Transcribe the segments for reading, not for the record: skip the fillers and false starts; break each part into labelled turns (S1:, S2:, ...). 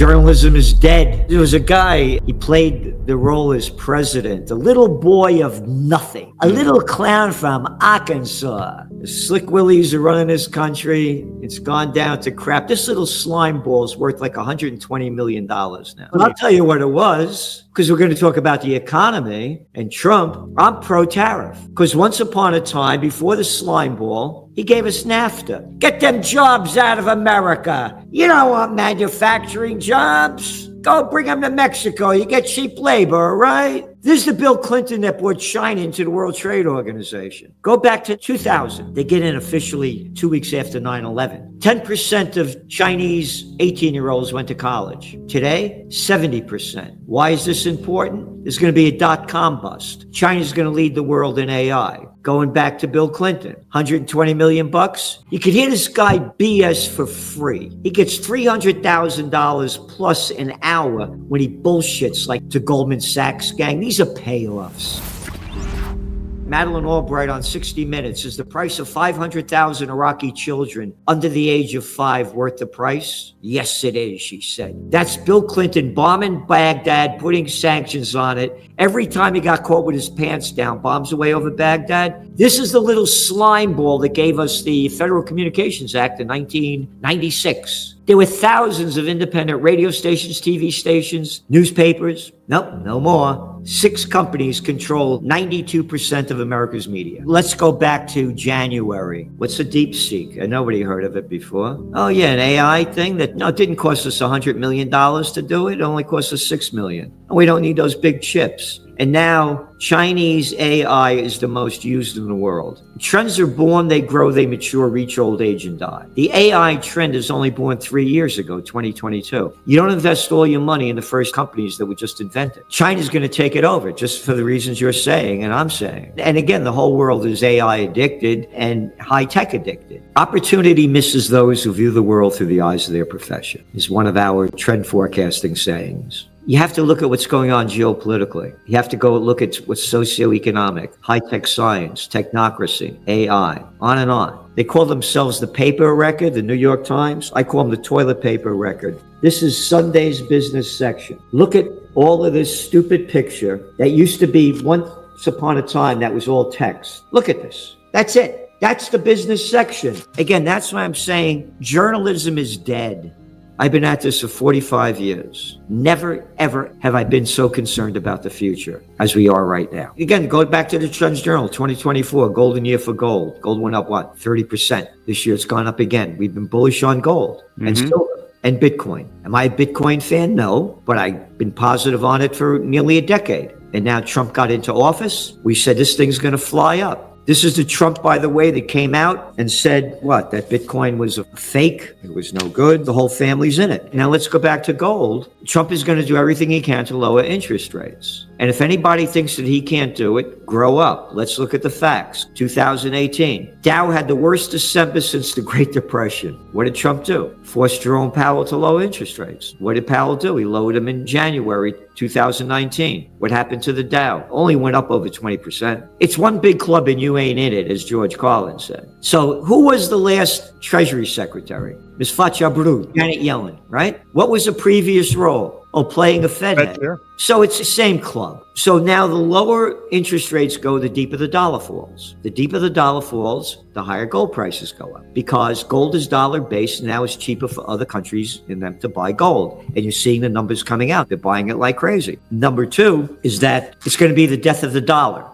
S1: Journalism is dead. There was a guy, he played the role as president, a little boy of nothing, a little clown from Arkansas. The Slick Willies are running this country. It's gone down to crap. This little slime ball is worth like $120 million now. And I'll tell you what it was, because we're going to talk about the economy and Trump. I'm pro-tariff, because once upon a time, before the slime ball, he gave us NAFTA. Get them jobs out of America. You don't want manufacturing jobs. Go bring them to Mexico. You get cheap labor, all right? This is the Bill Clinton that brought China into the World Trade Organization. Go back to 2000. They get in officially 2 weeks after 9/11. 10% of Chinese 18-year-olds went to college. Today, 70%. Why is this important? There's going to be a dot-com bust. China's going to lead the world in AI. Going back to Bill Clinton, $120 million bucks. You could hear this guy BS for free. He gets $300,000 plus an hour when he bullshits like to Goldman Sachs gang. These are payoffs. Madeleine Albright on 60 Minutes, is the price of 500,000 Iraqi children under the age of 5 worth the price? Yes, it is, she said. That's Bill Clinton bombing Baghdad, putting sanctions on it. Every time he got caught with his pants down, bombs away over Baghdad. This is the little slime ball that gave us the Federal Communications Act in 1996. There were thousands of independent radio stations, TV stations, newspapers. Nope, no more. 6 companies control 92% of America's media. Let's go back to January. What's a DeepSeek? Nobody heard of it before. Oh yeah, an AI thing that, no, it didn't cost us $100 million to do it. It only cost us $6 million. And we don't need those big chips. And now Chinese AI is the most used in the world. Trends are born, they grow, they mature, reach old age, and die. The AI trend is only born 3 years ago, 2022. You don't invest all your money in the first companies that were just invented. China's going to take it over just for the reasons you're saying and I'm saying. And again, the whole world is AI addicted and high-tech addicted. Opportunity misses those who view the world through the eyes of their profession, is one of our trend forecasting sayings. You have to look at what's going on geopolitically. You have to go look at what's socioeconomic, high-tech science, technocracy, AI, on and on. They call themselves the paper record, the New York Times. I call them the toilet paper record. This is Sunday's business section. Look at all of this stupid picture that used to be once upon a time that was all text. Look at this. That's it. That's the business section. Again, that's why I'm saying journalism is dead. I've been at this for 45 years. Never, ever have I been so concerned about the future as we are right now. Again, go back to the Trends Journal, 2024, golden year for gold. Gold went up, 30%. This year it's gone up again. We've been bullish on gold and silver and Bitcoin. Am I a Bitcoin fan? No, but I've been positive on it for nearly a decade. And now Trump got into office. We said this thing's going to fly up. This is the Trump, by the way, that came out and said, what, that Bitcoin was a fake, it was no good, the whole family's in it. Now let's go back to gold. Trump is going to do everything he can to lower interest rates. And if anybody thinks that he can't do it, grow up. Let's look at the facts. 2018, Dow had the worst December since the Great Depression. What did Trump do? Forced Jerome Powell to lower interest rates. What did Powell do? He lowered them in January 2019. What happened to the Dow? Only went up over 20%. It's one big club and you ain't in it, as George Carlin said. So who was the last Treasury Secretary? Ms. Fatjabrud, Janet Yellen, right? What was the previous role? Oh, playing a Fed head. So it's the same club. So now the lower interest rates go, the deeper the dollar falls. The deeper the dollar falls, the higher gold prices go up. Because gold is dollar-based, and now it's cheaper for other countries in them to buy gold. And you're seeing the numbers coming out. They're buying it like crazy. Number 2 is that it's going to be the death of the dollar.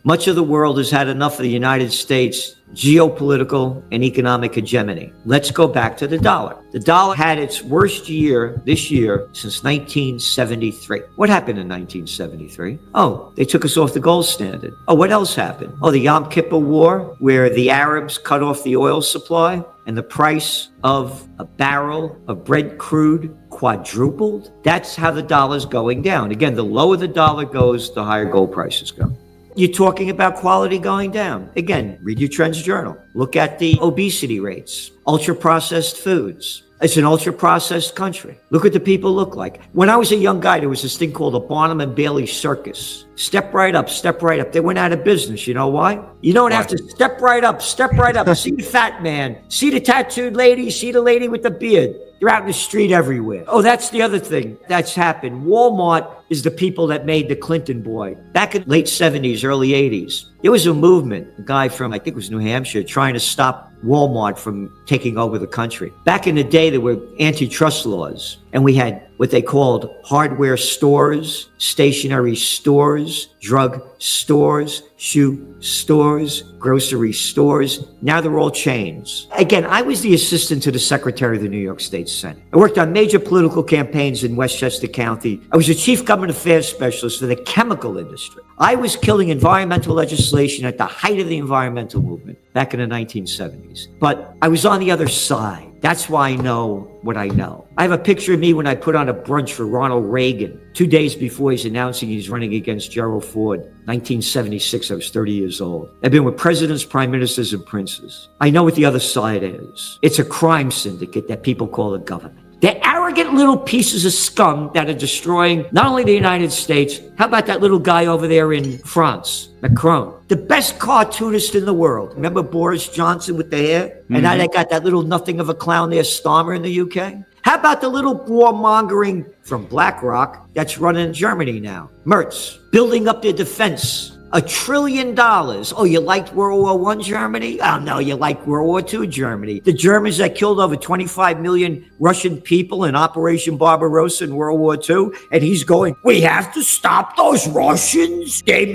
S1: Much of the world has had enough of the United States geopolitical and economic hegemony. Let's go back to the dollar. The dollar had its worst year this year since 1973. What happened in 1973? Oh, they took us off the gold standard. Oh, what else happened? Oh, the Yom Kippur War, where the Arabs cut off the oil supply and the price of a barrel of Brent crude quadrupled. That's how the dollar's going down. Again, the lower the dollar goes, the higher gold prices go. You're talking about quality going down. Again, read your Trends Journal. Look at the obesity rates, ultra-processed foods. It's an ultra-processed country. Look what the people look like. When I was a young guy, there was this thing called the Barnum and Bailey Circus. Step right up, step right up. They went out of business. You know why? You don't have to step right up, step right up. See the fat man, see the tattooed lady, see the lady with the beard. They're out in the street everywhere. Oh, that's the other thing that's happened. Walmart is the people that made the Clinton boy. Back in late 70s, early 80s, there was a movement, a guy from, I think it was New Hampshire, trying to stop Walmart from taking over the country. Back in the day, there were antitrust laws, and we had what they called hardware stores, stationery stores, drug stores, shoe stores, grocery stores. Now they're all chains. Again, I was the assistant to the Secretary of the New York State Senate. I worked on major political campaigns in Westchester County. I was the chief government affairs specialist for the chemical industry. I was killing environmental legislation at the height of the environmental movement back in the 1970s. But I was on the other side. That's why I know what I know. I have a picture of me when I put on a brunch for Ronald Reagan 2 days before he's announcing he's running against Gerald Ford. 1976, I was 30 years old. I've been with presidents, prime ministers, and princes. I know what the other side is. It's a crime syndicate that people call the government. They're arrogant little pieces of scum that are destroying not only the United States. How about that little guy over there in France, Macron? The best cartoonist in the world. Remember Boris Johnson with the hair? Mm-hmm. And now they got that little nothing of a clown there, Starmer in the UK. How about the little warmongering from BlackRock that's running Germany now? Merz, building up their defense. $1 trillion. Oh, you liked World War I Germany? Oh, no, you liked World War II Germany. The Germans that killed over 25 million Russian people in Operation Barbarossa in World War II. And he's going, we have to stop those Russians. They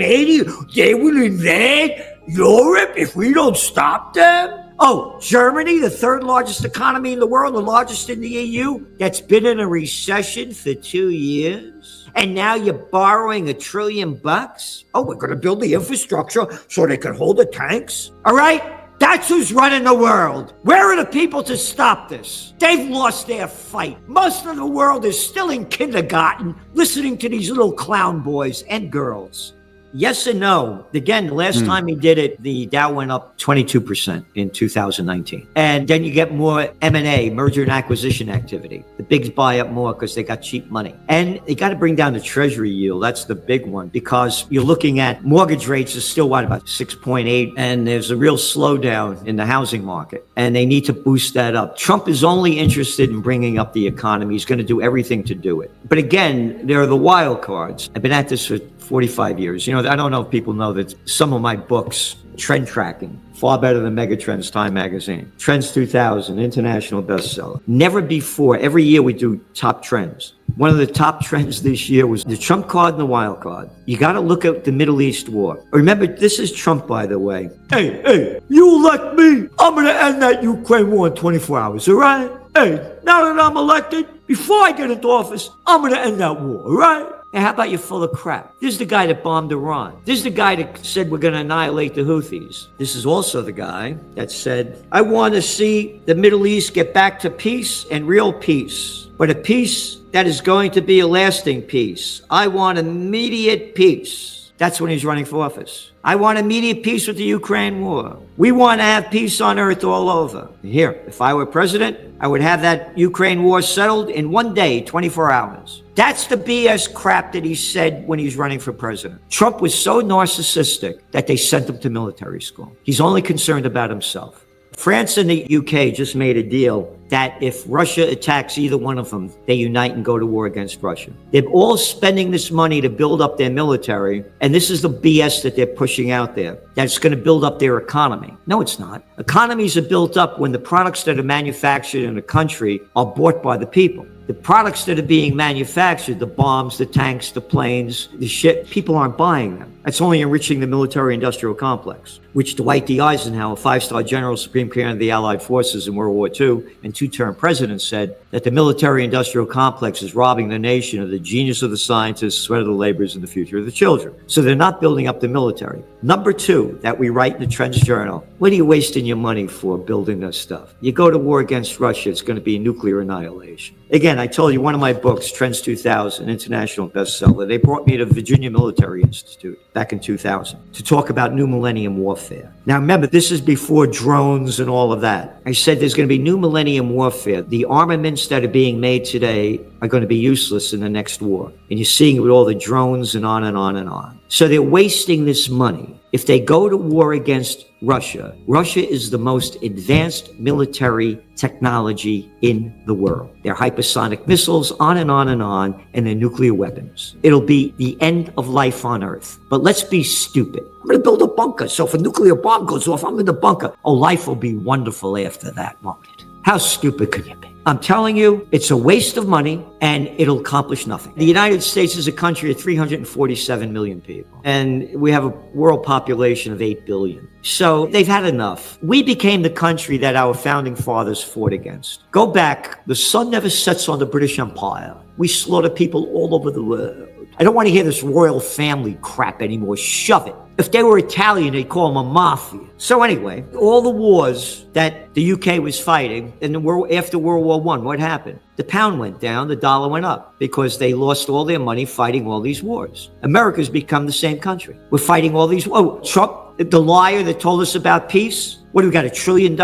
S1: will invade Europe if we don't stop them. Oh, Germany, the third largest economy in the world, the largest in the EU, that's been in a recession for 2 years. And now you're borrowing $1 trillion? Oh, we're going to build the infrastructure so they can hold the tanks. All right? That's who's running the world. Where are the people to stop this? They've lost their fight. Most of the world is still in kindergarten listening to these little clown boys and girls. Yes and no. Again, the last time he did it, the Dow went up 22% in 2019. And then you get more M&A, merger and acquisition activity. The bigs buy up more because they got cheap money. And you got to bring down the treasury yield. That's the big one, because you're looking at mortgage rates is still about 6.8, and there's a real slowdown in the housing market, and they need to boost that up. Trump is only interested in bringing up the economy. He's going to do everything to do it. But again, there are the wild cards. I've been at this for 45 years. You know, I don't know if people know that some of my books, trend tracking, far better than Megatrends, Time Magazine. Trends 2000, international bestseller. Never before, every year we do top trends. One of the top trends this year was the Trump card and the wild card. You got to look at the Middle East war. Remember, this is Trump, by the way. Hey, you elect me, I'm going to end that Ukraine war in 24 hours, all right? Hey, now that I'm elected, before I get into office, I'm going to end that war, all right? And how about you full of crap? This is the guy that bombed Iran. This is the guy that said we're going to annihilate the Houthis. This is also the guy that said, I want to see the Middle East get back to peace and real peace, but a peace that is going to be a lasting peace. I want immediate peace. That's when he's running for office. I want immediate peace with the Ukraine war. We want to have peace on earth all over. Here, if I were president, I would have that Ukraine war settled in 1 day, 24 hours. That's the BS crap that he said when he's running for president. Trump was so narcissistic that they sent him to military school. He's only concerned about himself. France and the UK just made a deal that if Russia attacks either one of them, they unite and go to war against Russia. They're all spending this money to build up their military, and this is the BS that they're pushing out there, that's going to build up their economy. No, it's not. Economies are built up when the products that are manufactured in a country are bought by the people. The products that are being manufactured, the bombs, the tanks, the planes, the shit, people aren't buying them. That's only enriching the military-industrial complex, which Dwight D. Eisenhower, 5-star general, Supreme Commander of the Allied Forces in World War II, and 2-term president, said that the military-industrial complex is robbing the nation of the genius of the scientists, sweat of the laborers, and the future of the children. So they're not building up the military. Number 2, that we write in the Trends Journal, what are you wasting your money for building this stuff? You go to war against Russia, it's going to be nuclear annihilation. Again, I told you, one of my books, Trends 2000, international bestseller, they brought me to Virginia Military Institute back in 2000 to talk about new millennium warfare. Now remember, this is before drones and all of that. I said there's going to be new millennium warfare. The armaments that are being made today are going to be useless in the next war. And you're seeing it with all the drones and on and on and on. So they're wasting this money. If they go to war against Russia, Russia is the most advanced military technology in the world. Their hypersonic missiles, on and on and on, and their nuclear weapons. It'll be the end of life on Earth. But let's be stupid. I'm going to build a bunker, so if a nuclear bomb goes off, I'm in the bunker. Oh, life will be wonderful after that, won't it? How stupid could you be? I'm telling you, it's a waste of money and it'll accomplish nothing. The United States is a country of 347 million people, and we have a world population of 8 billion. So they've had enough. We became the country that our founding fathers fought against. Go back, the sun never sets on the British Empire. We slaughter people all over the world. I don't want to hear this royal family crap anymore. Shove it. If they were Italian, they'd call them a mafia. So anyway, all the wars that the UK was fighting in the world after World War I, what happened? The pound went down, the dollar went up because they lost all their money fighting all these wars. America's become the same country. We're fighting all these. Oh, Trump, the liar that told us about peace. What do we got, $1 trillion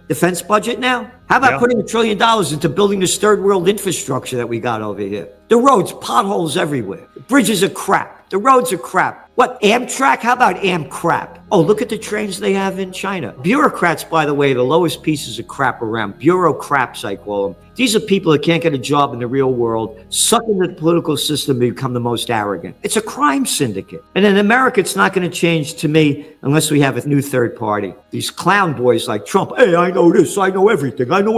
S1: defense budget now? How about putting $1 trillion into building this third world infrastructure that we got over here? The roads, potholes everywhere. The bridges are crap. The roads are crap. What, Amtrak? How about Amcrap? Oh, look at the trains they have in China. Bureaucrats, by the way, the lowest pieces of crap around. Bureaucrats, I call them. These are people that can't get a job in the real world, suck into the political system, and become the most arrogant. It's a crime syndicate. And in America, it's not going to change to me unless we have a new third party. These clown boys like Trump, hey, I know this, I know everything, right? You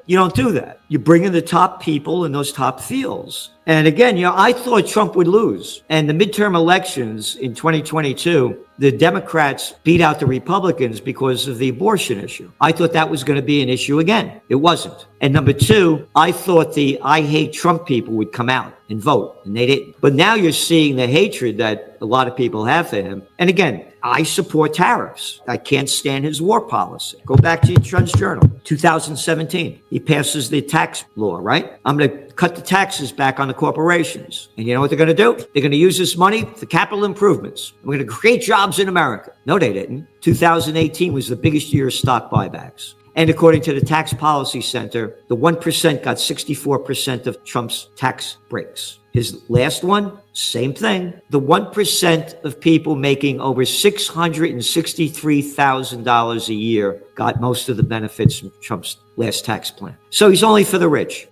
S1: don't do that. You bring in the top people in those top fields. And again, I thought Trump would lose. And the midterm elections in 2022, the Democrats beat out the Republicans because of the abortion issue. I thought that was going to be an issue again. It wasn't. And number two, I thought the I hate Trump people would come out and vote, and they didn't. But now you're seeing the hatred that a lot of people have for him. And again, I support tariffs. I can't stand his war policy. Go back to your Trund's Journal, 2017. He passes the tax law, right? I'm going to cut the taxes back on the corporations. And you know what they're going to do? They're going to use this money for capital improvements. We're going to create jobs in America. No, they didn't. 2018 was the biggest year of stock buybacks. And according to the Tax Policy Center, the 1% got 64% of Trump's tax breaks. His last one, same thing. The 1% of people making over $663,000 a year got most of the benefits from Trump's last tax plan. So he's only for the rich.